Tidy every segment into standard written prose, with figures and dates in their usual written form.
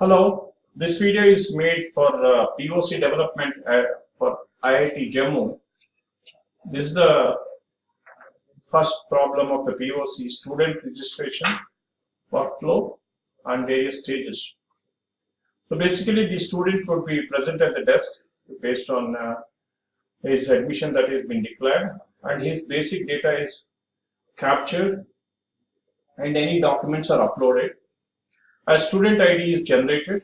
Hello, this video is made for POC development for IIT Jammu. This is the first problem of the POC student registration, workflow and various stages. So basically the student would be present at the desk based on his admission that has been declared, and his basic data is captured and any documents are uploaded. A student ID is generated,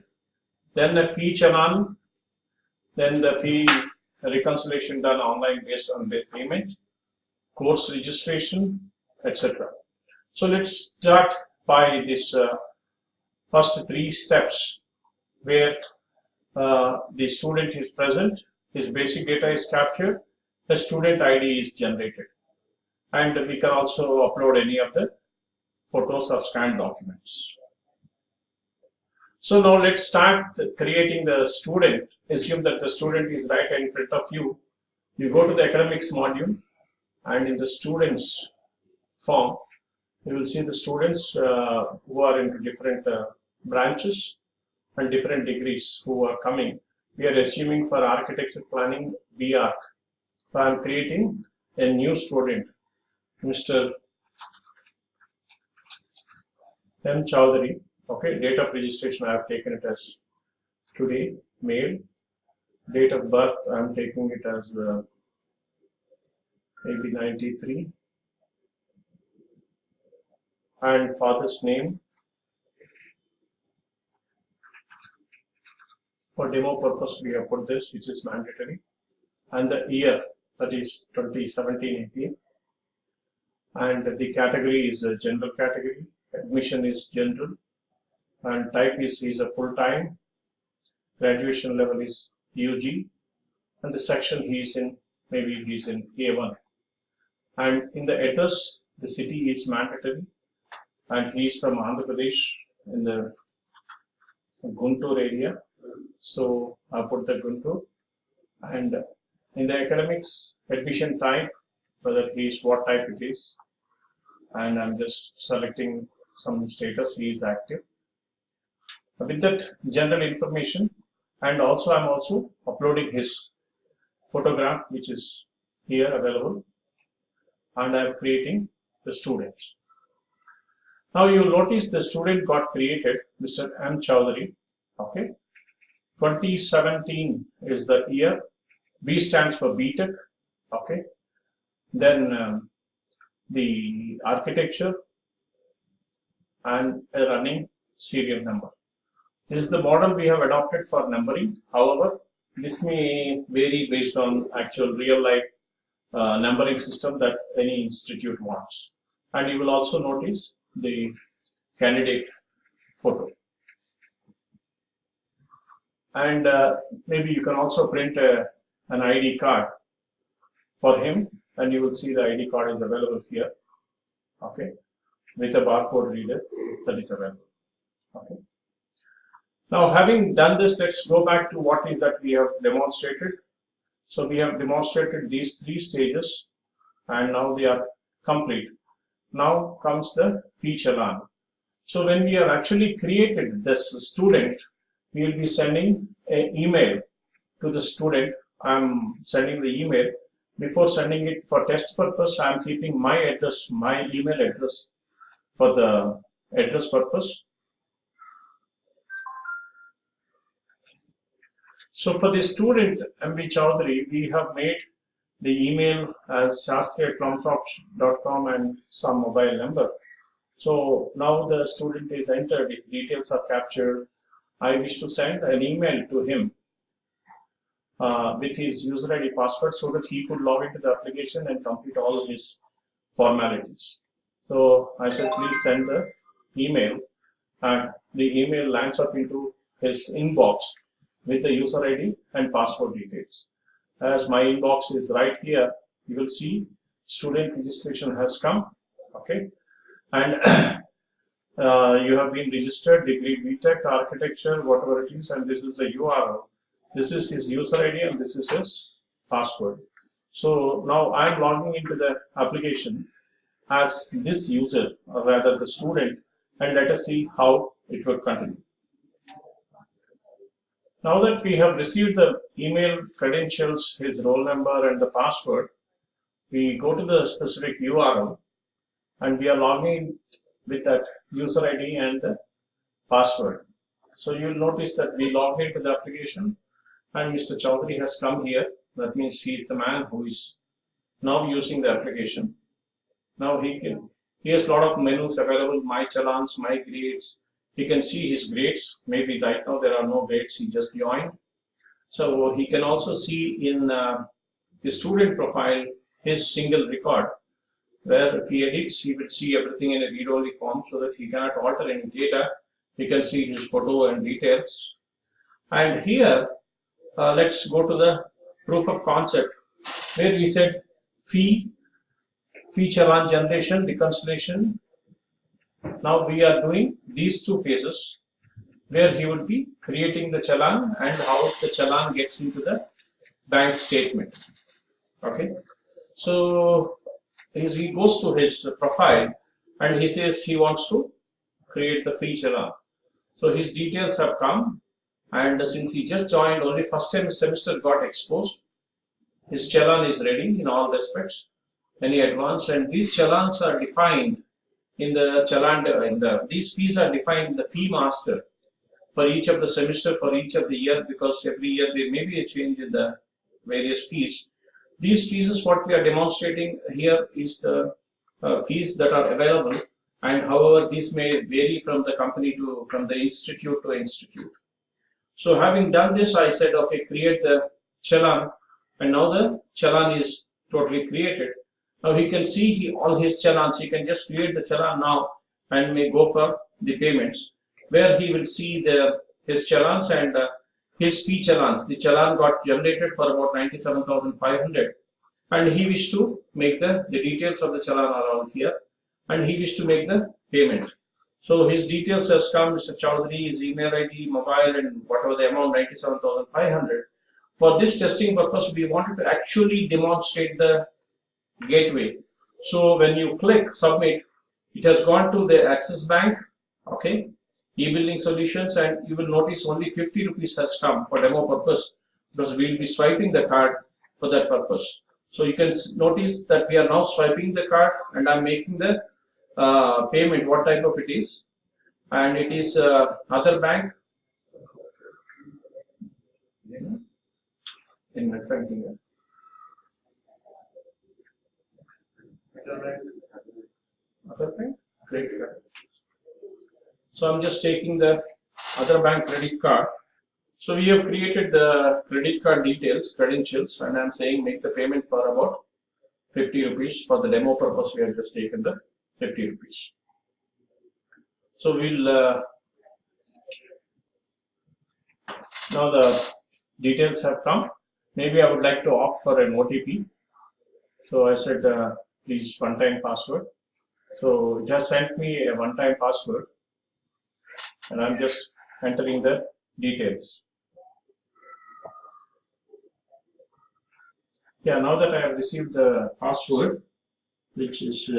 then the fee challan, then the fee reconciliation done online based on the payment, course registration, etc. So let's start by this first three steps where the student is present, his basic data is captured, the student ID is generated, and we can also upload any of the photos or scanned documents. So now let's start creating the student. Assume that the student is right in front of you. You go to the academics module, and in the students form, you will see the students who are into different branches and different degrees who are coming. We are assuming for architecture planning BArch. So I am creating a new student, Mr. M. Chowdhury. Okay, date of registration I have taken it as today, male. Date of birth I am taking it as maybe 93. And father's name. For demo purpose we have put this, which is mandatory. And the year, that is 2017-18. And the category is a general category. Admission is general. And type is he is a full-time, graduation level is UG, and the section he is in, maybe he is in A1. And in the address, the city is mandatory, and he is from Andhra Pradesh in the Guntur area. So I put the Guntur. And in the academics, admission type, whether he is what type it is, and I'm just selecting some status, he is active. With that general information, and also I'm also uploading his photograph, which is here available, and I'm creating the students. Now you notice the student got created, Mr. M. Chowdhury. Okay, 2017 is the year. B stands for BTech. Okay, then the architecture and a running serial number. This is the model we have adopted for numbering. However, this may vary based on actual real life numbering system that any institute wants. And you will also notice the candidate photo. And maybe you can also print an ID card for him, and you will see the ID card is available here. Okay, with a barcode reader that is available. Okay. Now, having done this, let's go back to what is that we have demonstrated. So we have demonstrated these three stages, and now they are complete. Now comes the fee challan. So when we have actually created this student, we will be sending an email to the student. I'm sending the email. Before sending it for test purpose, I'm keeping my address, my email address for the address purpose. So for the student MB Chowdhury, we have made the email as shastri@plumsoft.com and some mobile number. So now the student is entered, his details are captured. I wish to send an email to him with his user ID password so that he could log into the application and complete all of his formalities. So I said, please send the email, and the email lands up into his inbox with the user ID and password details. As my inbox is right here, you will see student registration has come. Okay, and you have been registered, degree BTech, architecture, whatever it is, and this is the URL. This is his user ID and this is his password. So now I'm logging into the application as this user, or rather the student, and let us see how it will continue. Now that we have received the email credentials, his roll number and the password, we go to the specific URL and we are logging with that user ID and the password. So you'll notice that we log into the application and Mr. Chaudhary has come here. That means he is the man who is now using the application. Now he has a lot of menus available, my challans, my grades. He can see his grades. Maybe right now there are no grades, he just joined. So he can also see in the student profile his single record, where if he edits, he will see everything in a read-only form so that he cannot alter any data. He can see his photo and details. And here, let's go to the proof of concept, where we said fee challan generation, reconciliation. Now we are doing these two phases, where he would be creating the challan and how the challan gets into the bank statement. Okay, so he goes to his profile and he says he wants to create the fee challan. So his details have come, and since he just joined, only first time semester got exposed. His challan is ready in all respects, any advance, and these challans are defined in the challan. These fees are defined in the fee master for each of the semester, for each of the year, because every year there may be a change in the various fees. These fees is what we are demonstrating here is the fees that are available, and however this may vary from the company to from the institute to institute. So having done this, I said, okay, create the challan, and now the challan is totally created. Now he can see all his challans. He can just create the challan now and may go for the payments, where he will see his challans and his fee challans. The challan got generated for about 97,500, and he wished to make the details of the challan around here, and he wished to make the payment. So his details has come, Mr. Chaudhary, his email ID, mobile, and whatever the amount, 97,500. For this testing purpose, we wanted to actually demonstrate the gateway. So when you click submit, it has gone to the Axis Bank, okay, e-billing solutions, and you will notice only 50 rupees has come for demo purpose, because we will be swiping the card for that purpose. So you can notice that we are now swiping the card, and I'm making the payment, what type of it is, and it is other bank in net banking. Other bank credit card. So I'm just taking the other bank credit card. So we have created the credit card details, credentials, and I'm saying make the payment for about 50 rupees. For the demo purpose, we have just taken the 50 rupees. So we'll now the details have come. Maybe I would like to opt for an OTP. So I said please one-time password. So it has sent me a one-time password, and I'm just entering the details. Yeah, now that I have received the password, which is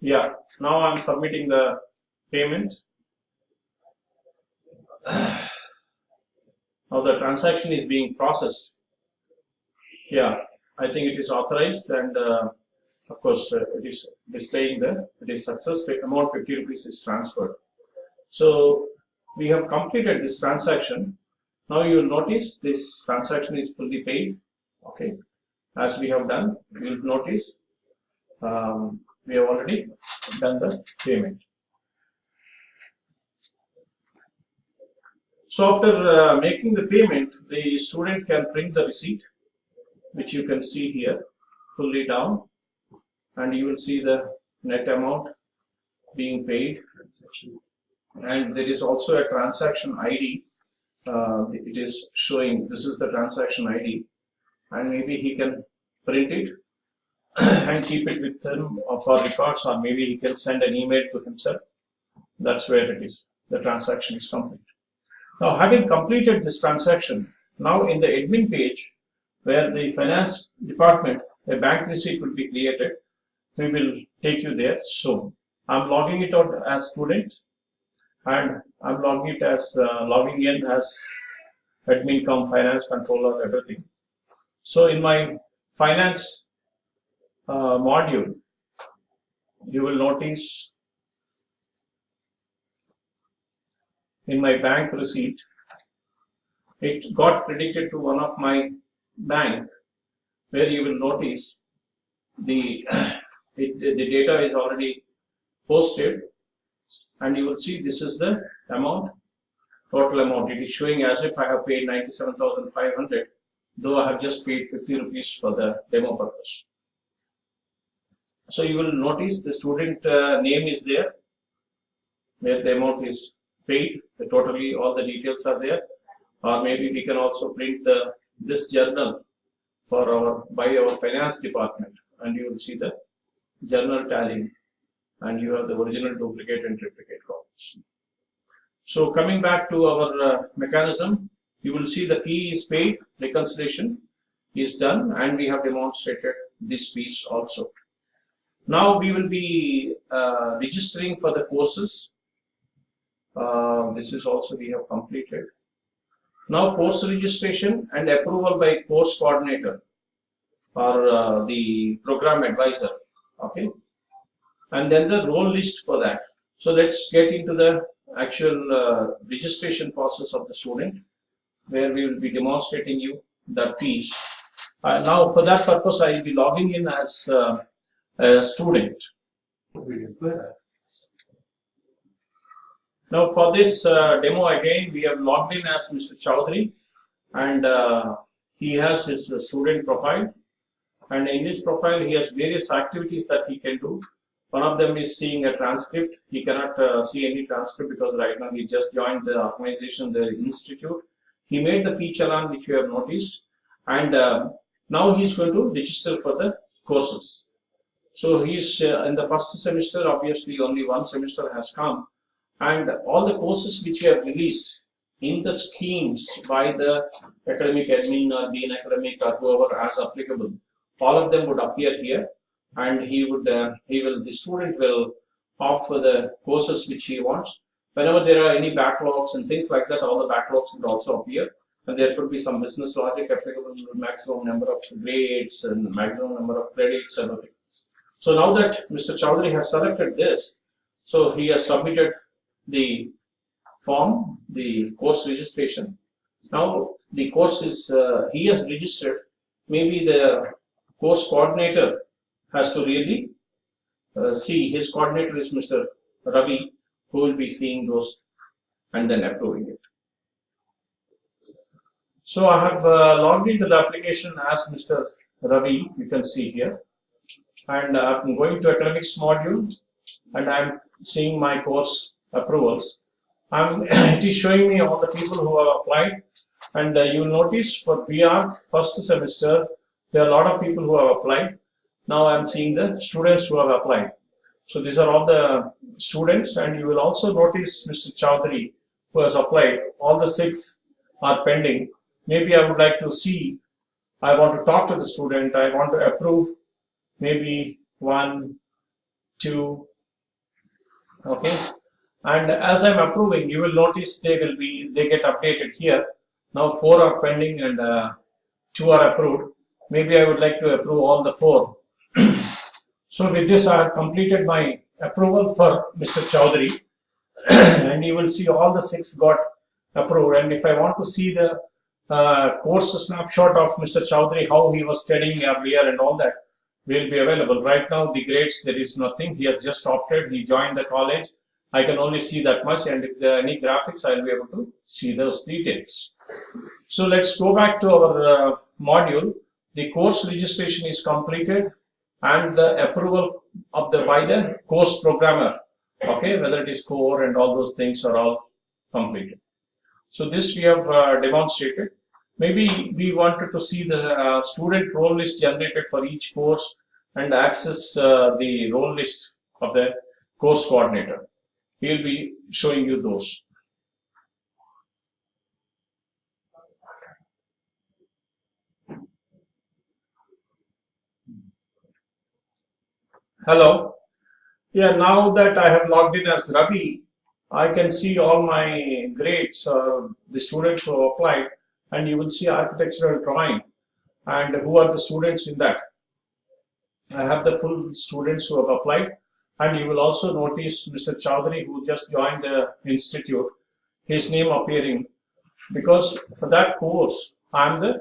yeah, now I'm submitting the payment. Now the transaction is being processed. Yeah, I think it is authorized, and of course it is displaying it is success. The amount 50 rupees is transferred. So we have completed this transaction. Now you will notice this transaction is fully paid. Okay, as we have done, you will notice we have already done the payment. So after making the payment, the student can print the receipt, which you can see here, fully down, and you will see the net amount being paid. And there is also a transaction ID. It is showing this is the transaction ID, and maybe he can print it and keep it with him for records, or maybe he can send an email to himself. That's where it is. The transaction is complete. Now, having completed this transaction, now in the admin page, where the finance department, a bank receipt will be created. We will take you there soon. I'm logging it out as student, and I'm logging in as admin cum finance controller, everything. So in my finance module, you will notice in my bank receipt, it got credited to one of my bank, where you will notice the data is already posted, and you will see this is the amount, total amount. It is showing as if I have paid 97,500, though I have just paid 50 rupees for the demo purpose. So you will notice the student name is there, where the amount is paid, totally all the details are there. Or maybe we can also print this journal by our finance department, and you will see the journal tally, and you have the original, duplicate and triplicate copies. So coming back to our mechanism, you will see the fee is paid, reconciliation is done, and we have demonstrated this piece also. Now we will be registering for the courses. This is also we have completed. Now course registration and approval by course coordinator or the program advisor. Okay, and then the roll list for that. So let's get into the actual registration process of the student, where we will be demonstrating you that piece. Now for that purpose, I will be logging in as a student. Now for this demo, again we have logged in as Mr. Chaudhary, and he has his student profile, and in this profile he has various activities that he can do. One of them is seeing a transcript. He cannot see any transcript because right now he just joined the organization, the institute. He made the fee challan, which you have noticed, and now he is going to register for the courses. So he's in the first semester. Obviously only one semester has come, and all the courses which we have released in the schemes by the academic admin or dean academic or whoever as applicable, all of them would appear here, and the student will opt for the courses which he wants. Whenever there are any backlogs and things like that, all the backlogs would also appear, and there could be some business logic applicable, maximum number of grades and maximum number of credits, everything. So now that Mr. Chaudhary has selected this, so he has submitted the form, the course registration. Now the course is he has registered. Maybe the course coordinator has to really see. His coordinator is Mr. Ravi, who will be seeing those and then approving it. So I have logged into the application as Mr. Ravi, you can see here, and I'm going to academics module, and I'm seeing my course approvals. It is showing me all the people who have applied, and you will notice for VR first semester there are a lot of people who have applied. Now I'm seeing the students who have applied. So these are all the students, and you will also notice Mr. Chaudhary who has applied. All the 6 are pending. Maybe I would like to see, I want to talk to the student, I want to approve maybe 1, 2, okay. And as I'm approving, you will notice they get updated here. Now 4 are pending and 2 are approved. Maybe I would like to approve all the 4. So with this, I have completed my approval for Mr. Chaudhary, and you will see all the 6 got approved. And if I want to see the course snapshot of Mr. Chaudhary, how he was studying earlier and all that, will be available. Right now, the grades, there is nothing. He has just opted. He joined the college. I can only see that much, and if there are any graphics, I will be able to see those details. So let's go back to our module. The course registration is completed, and the approval of by the course programmer, okay, whether it is core and all those things are all completed. So this we have demonstrated. Maybe we wanted to see the student roll list generated for each course and access the roll list of the course coordinator. He will be showing you those. Hello. Yeah, now that I have logged in as Ravi, I can see all my grades, the students who have applied, and you will see architectural drawing and who are the students in that. I have the full students who have applied, and you will also notice Mr. Chowdhury who just joined the institute, his name appearing because for that course I am the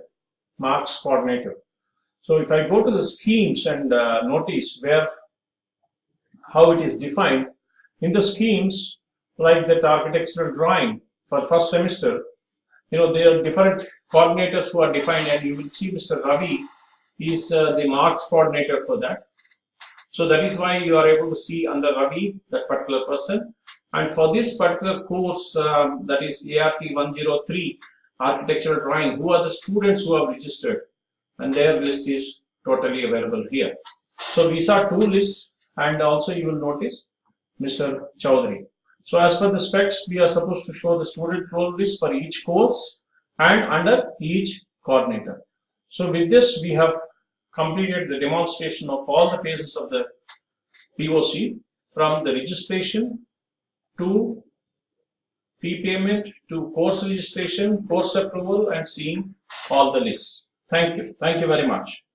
marks coordinator. So if I go to the schemes and notice where how it is defined in the schemes, like that architectural drawing for first semester, there are different coordinators who are defined, and you will see Mr. Ravi is the marks coordinator for that. So that is why you are able to see under Ravi that particular person. And for this particular course, that is ART 103 architectural drawing, who are the students who have registered, and their list is totally available here. So these are two lists, and also you will notice Mr. Chowdhury. So as per the specs, we are supposed to show the student role list for each course and under each coordinator. So with this, we have completed the demonstration of all the phases of the POC, from the registration to fee payment to course registration, course approval, and seeing all the lists. Thank you. Thank you very much.